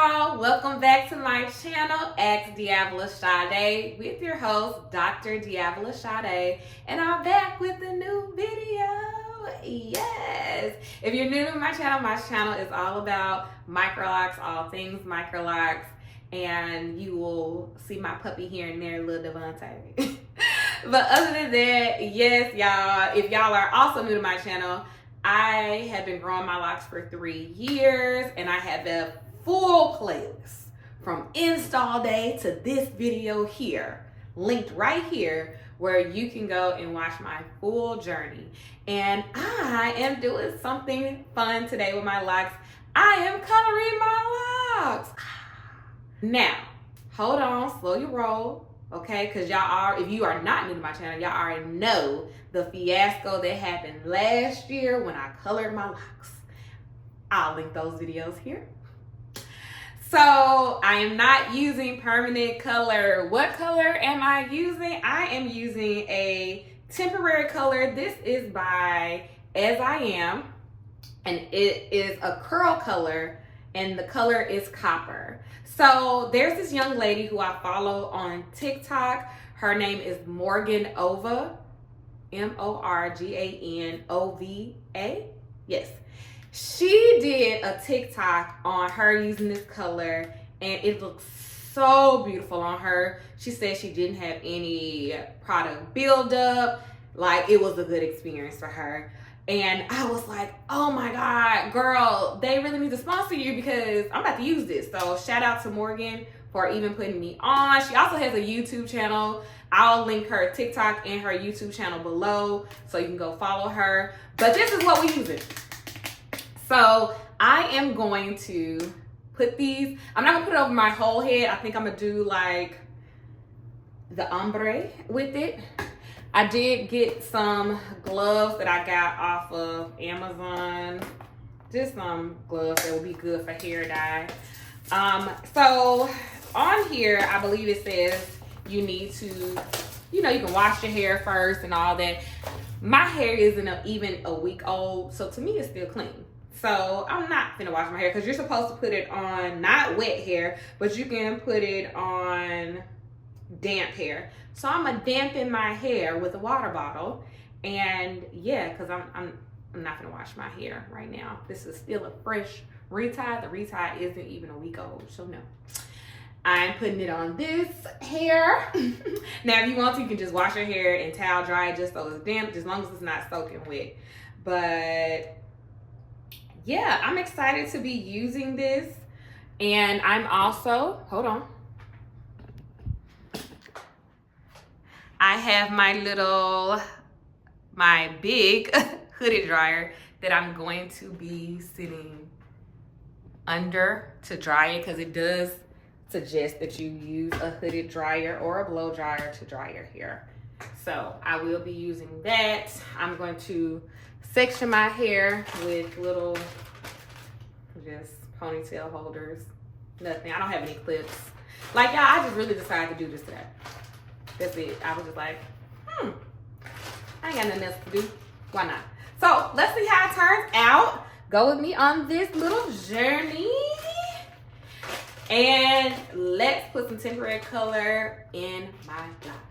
y'all, welcome back to my channel, Ask DeAvila Sadé, with your host, Dr. DeAvila Sadé, and I'm back with a new video. Yes! If you're new to my channel is all about microlocs, all things microlocs, and you will see my puppy here and there, little Devontae. But other than that, yes, y'all, if y'all are also new to my channel, I have been growing my locks for 3 years, and I have a full playlist from install day to this video here, linked right here, where you can go and watch my full journey. And I am doing something fun today with my locks. I am coloring my locks. Now, hold on, slow your roll, okay? Because if you are not new to my channel, y'all already know the fiasco that happened last year when I colored my locks. I'll link those videos here. So I am not using permanent color. What color am I using? I am using a temporary color. This is by As I Am, and it is a curl color, and the color is copper. So there's this young lady who I follow on TikTok. Her name is Morgan Ova, Morganova. Yes. She did a TikTok on her using this color, and it looks so beautiful on her. She said she didn't have any product buildup. Like, it was a good experience for her. And I was like, oh my God, girl, they really need to sponsor you because I'm about to use this. So shout out to Morgan for even putting me on. She also has a YouTube channel. I'll link her TikTok and her YouTube channel below so you can go follow her. But this is what we're using. So I am going to put these, I'm not gonna put it over my whole head. I think I'm gonna do like the ombre with it. I did get some gloves that I got off of Amazon. Just some gloves that will be good for hair dye. So on here, I believe it says you need to, you can wash your hair first and all that. My hair isn't even a week old, so to me it's still clean. So I'm not gonna wash my hair because you're supposed to put it on not wet hair, but you can put it on damp hair. So I'm gonna dampen my hair with a water bottle, and yeah, because I'm not gonna wash my hair right now. This is still a fresh retie. The retie isn't even a week old, so no. I'm putting it on this hair. Now, if you want to, you can just wash your hair and towel dry it just so it's damp, as long as it's not soaking wet. But yeah, I'm excited to be using this. And I'm also, hold on. I have my big hooded dryer that I'm going to be sitting under to dry it, because it does suggest that you use a hooded dryer or a blow dryer to dry your hair. So I will be using that. I'm going to section my hair with little just ponytail holders. Nothing. I don't have any clips. Like, y'all, I just really decided to do this today. That's it. I was just like, I ain't got nothing else to do. Why not? So let's see how it turns out. Go with me on this little journey. And let's put some temporary color in my locks.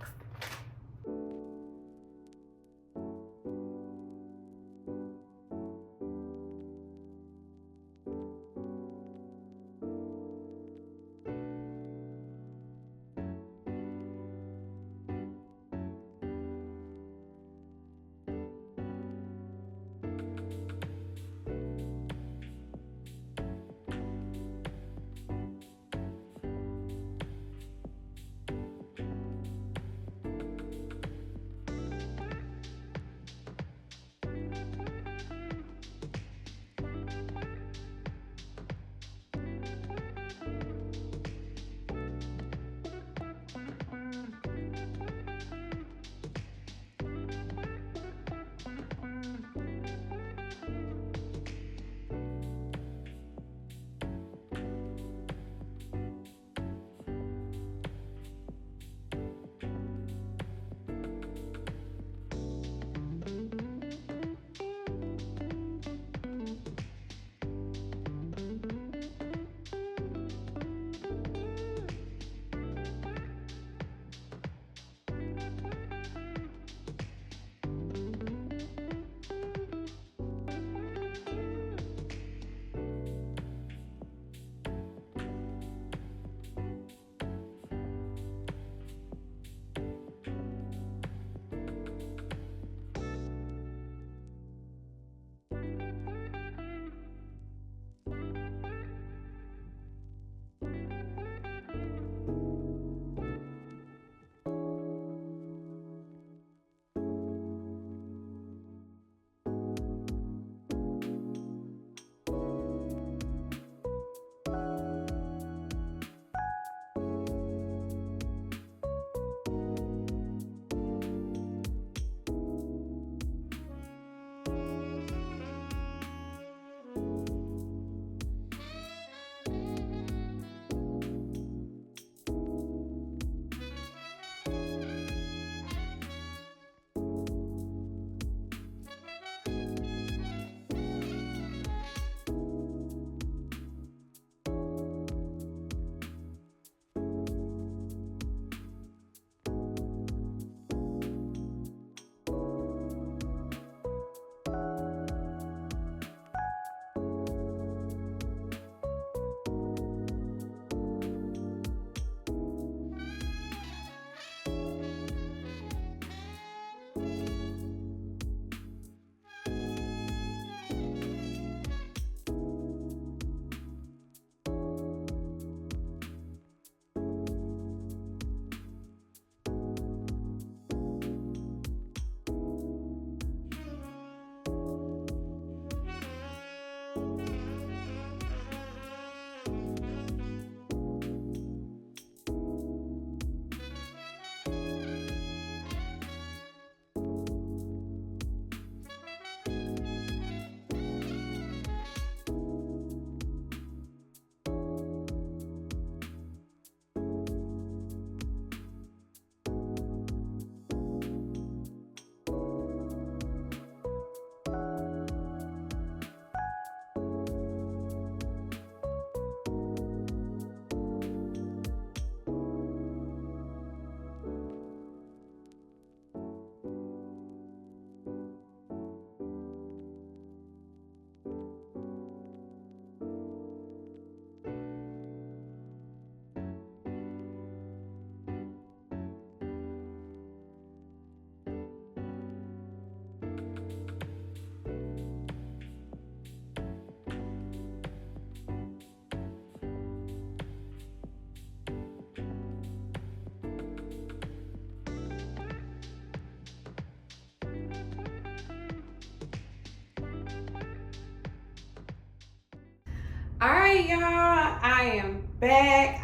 I am back.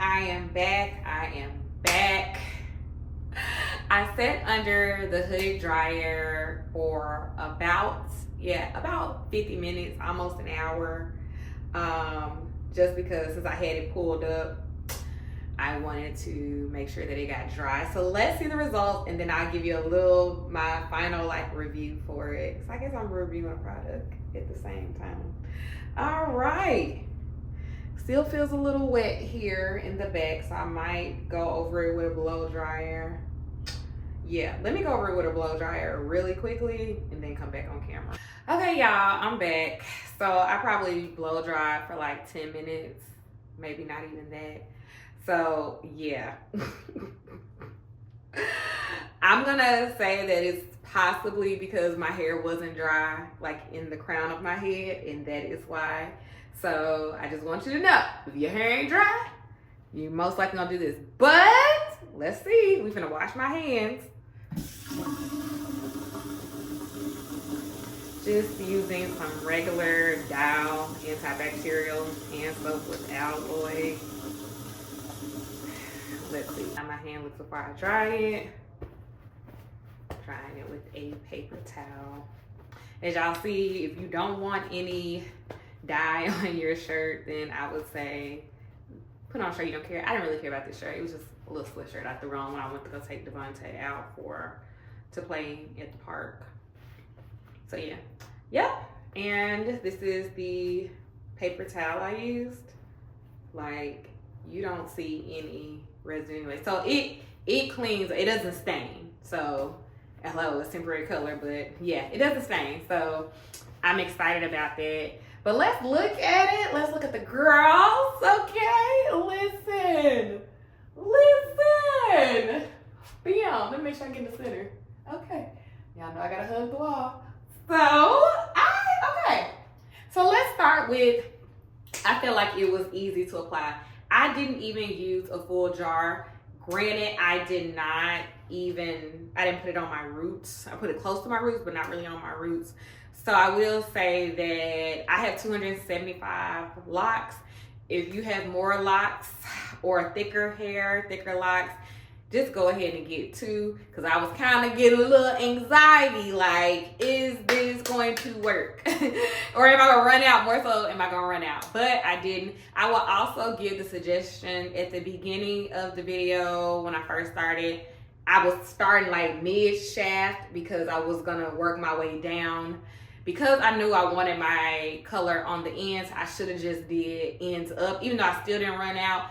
I sat under the hood dryer for about 50 minutes, almost an hour. Just because since I had it pulled up, I wanted to make sure that it got dry. So let's see the results, and then I'll give you my final review for it. So I guess I'm reviewing a product at the same time. All right. Still feels a little wet here in the back, so I might go over it with a blow dryer. Yeah, let me go over it with a blow dryer really quickly and then come back on camera. Okay, y'all, I'm back. So I probably blow dry for like 10 minutes, maybe not even that. So yeah. I'm gonna say that it's possibly because my hair wasn't dry, like in the crown of my head, and that is why. So I just want you to know, if your hair ain't dry, you most likely gonna do this. But let's see, we finna wash my hands. Just using some regular Dow antibacterial hand soap with alloy. Let's see how my hand looks before I dry it. Drying it with a paper towel. As y'all see, if you don't want any dye on your shirt, then I would say put on a shirt you don't care. I didn't really care about this shirt. It was just a little split shirt I threw on when I went to go take Devontae out to play at the park. So yeah. Yep. And this is the paper towel I used. Like, you don't see any residue anyway. So it cleans, it doesn't stain. So hello, it's temporary color, but yeah, it doesn't stain. So I'm excited about that. But let's look at it. Let's look at the girls, okay? Listen. Bam, let me make sure I get in the center. Okay. Y'all know I gotta hug the wall. So let's start with, I feel like it was easy to apply. I didn't even use a full jar. Granted, I didn't put it on my roots. I put it close to my roots, but not really on my roots. So I will say that I have 275 locks. If you have more locks or thicker hair, thicker locks, just go ahead and get 2, because I was kind of getting a little anxiety, like, is this going to work? Or am I going to run out? More so, am I going to run out? But I didn't. I will also give the suggestion at the beginning of the video when I first started. I was starting like mid-shaft because I was going to work my way down. Because I knew I wanted my color on the ends, I should have just did ends up. Even though I still didn't run out,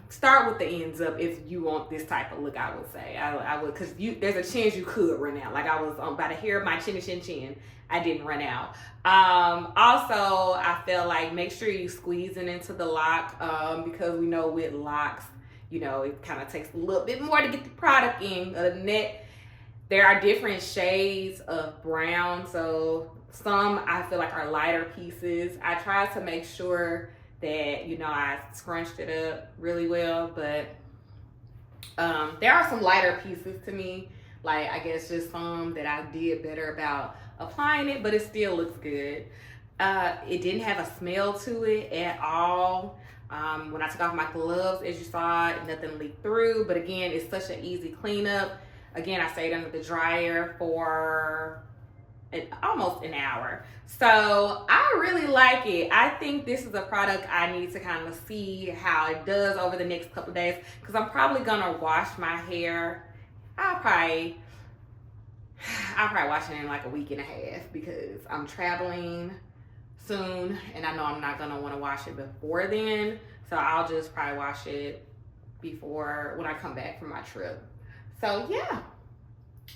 start with the ends up if you want this type of look, I would say. I would, because there's a chance you could run out. Like I was by the hair of my chin. I didn't run out. Also, I feel like make sure you squeeze it into the lock because we know with locks, you know, it kind of takes a little bit more to get the product in. Other than that, there are different shades of brown. So some I feel like are lighter pieces. I tried to make sure that, you know, I scrunched it up really well, but there are some lighter pieces to me, like I guess just some that I did better about applying it, but it still looks good. It didn't have a smell to it at all. When I took off my gloves, as you saw, nothing leaked through, but again, it's such an easy cleanup. Again, I stayed under the dryer for almost an hour. So I really like it. I think this is a product I need to kind of see how it does over the next couple of days, because I'm probably gonna wash my hair. I'll probably wash it in like a week and a half because I'm traveling soon and I know I'm not gonna want to wash it before then. So I'll just probably wash it when I come back from my trip. So yeah,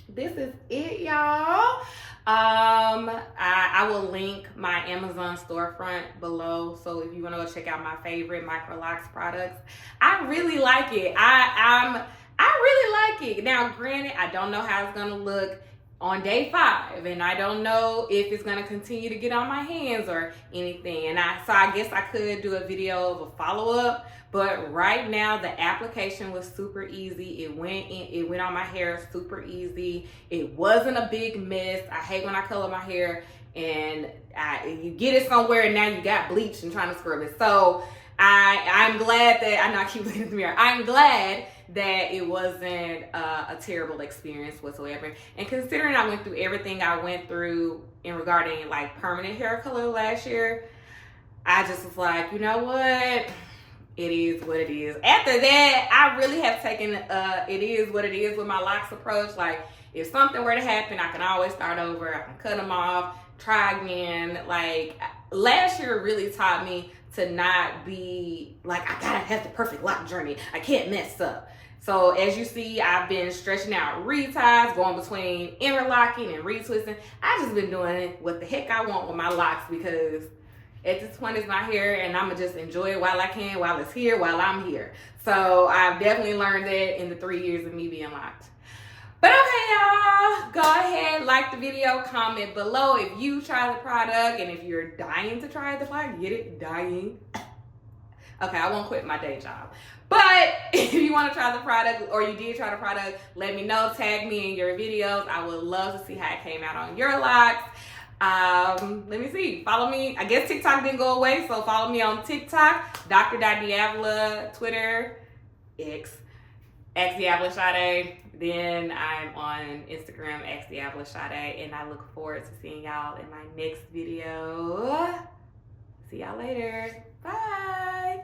this is it, y'all. I will link my Amazon storefront below, so if you want to go check out my favorite MyCroLocks products, I really like it. I really like it. Now, granted, I don't know how it's gonna look on day 5, and I don't know if it's gonna continue to get on my hands or anything. And so I guess I could do a video of a follow-up. But right now, the application was super easy. It went on my hair super easy. It wasn't a big mess. I hate when I color my hair and you get it somewhere, and now you got bleach and trying to scrub it. So I'm glad that, I know I keep looking at the mirror, I'm glad that it wasn't a terrible experience whatsoever. And considering I went through everything I went through in regarding like permanent hair color last year, I just was like, you know what? It is what it is. After that, I really have taken it is what it is with my locks approach. Like, if something were to happen, I can always start over. I can cut them off, try again. Like, last year really taught me to not be like, I gotta have the perfect lock journey. I can't mess up. So as you see, I've been stretching out reties, going between interlocking and retwisting. I've just been doing what the heck I want with my locks, because at this point it's my hair and I'm gonna just enjoy it while I can, while it's here, while I'm here. So I've definitely learned that in the 3 years of me being locked. But okay, y'all, go ahead, like the video, comment below if you try the product, and if you're dying to try the product, get it, dying. Okay, I won't quit my day job. But if you want to try the product, or you did try the product, let me know, tag me in your videos. I would love to see how it came out on your locks. Let me see, follow me. I guess TikTok didn't go away, so follow me on TikTok, Dr.DeAvila, Twitter, X, DeAvila Sadé. Then I'm on Instagram, DeAvila Sadé, and I look forward to seeing y'all in my next video. See y'all later. Bye.